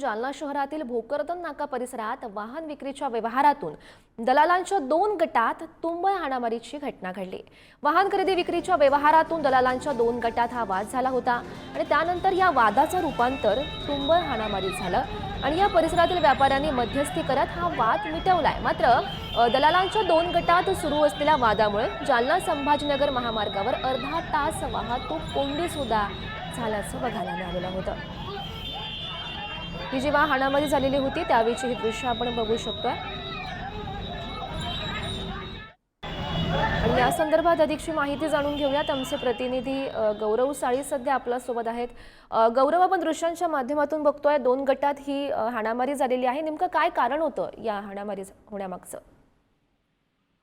जालना शहरातील भोकरदन नाका परिसरात वाहन विक्रीच्या व्यवहारातून दलालांच्या 2 गटात तुंबळ हाणामारीची घटना घडली। वाहन खरेदी विक्रीच्या व्यवहारातून दलालांच्या 2 गटात हा वाद झाला होता आणि त्यानंतर या वादाचं रूपांतर तुंबळ हाणामारीत झालं आणि या परिसरातील व्यापाऱ्यांनी मध्यस्थी करत हा वाद मिटवलाय। मात्र दलालांच्या 2 गटात सुरू असलेल्या वादामुळे जालना संभाजीनगर महामार्गावर अर्धा तास वाहतूक कोंडी सुद्धा झाल्याचं बघायला मिळालेलं होतं। ही जेव्हा हाणामारी झालेली होती त्यावेळीची ही दृश्य आपण बघू शकतोय आणि या संदर्भात अधिकची माहिती जाणून घेऊयात। आमचे प्रतिनिधी गौरव साळी सध्या आपल्या सोबत आहेत। गौरव, आपण दृश्यांच्या माध्यमातून बघतोय 2 गटात ही हाणामारी झालेली आहे, नेमकं काय कारण होतं या हाणामारी होण्यामागचं?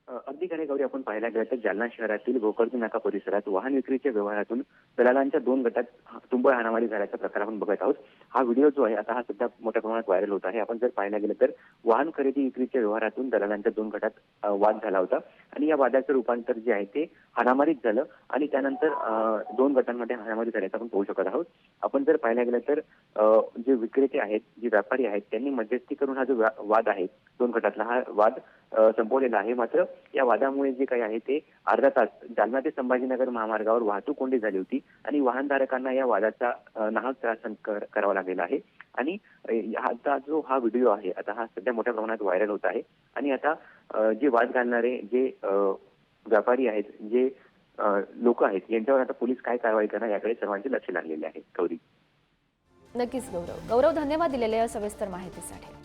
अगदी खरे गौरी, आपण पाहायला गेलं तर जालना शहरातील भोकरदन नाका परिसरात वाहन विक्रीच्या व्यवहारातून दलालांच्या 2 गटात तुंबळ हाणामारी झाल्याचा प्रकार आपण बघत आहोत। हा व्हिडिओ जो आहे आता हा सध्या मोठ्या प्रमाणात व्हायरल होत आहे। आपण जर पाहायला गेलं तर वाहन खरेदी विक्रीच्या व्यवहारातून दलालांच्या 2 गटात वाद झाला होता आणि या वादाचं रूपांतर जे आहे ते हाणामारीत झालं आणि त्यानंतर 2 गटांमध्ये हाणामारी झाल्याचं आपण पाहू शकत आहोत। आपण जर पाहायला गेलं तर जे विक्रेते आहेत, जे व्यापारी आहेत, त्यांनी मध्यस्थी करून हा जो वाद आहे 2 गटातला हा वाद संपवलेला आहे। मात्र या वादामुळे जे काही आहे ते अर्धा तास जालना ते संभाजीनगर महामार्गावर वाहतूक कोंडी झाली होती आणि वाहनधारकांना या वादाचा नाहक त्रास करावा लागलेला आहे आणि आता जो हा व्हिडिओ आहे आता हा सध्या मोठ्या प्रमाणात व्हायरल होत आहे आणि आता जे वाद घालणारे जे व्यापारी आहेत, जे लोक आहेत, यांच्यावर आता पोलीस काय कारवाई करणार याकडे सर्वांचे लक्ष लागलेले आहे। गौरी, नक्कीच गौरव, धन्यवाद दिलेल्या सविस्तर माहितीसाठी।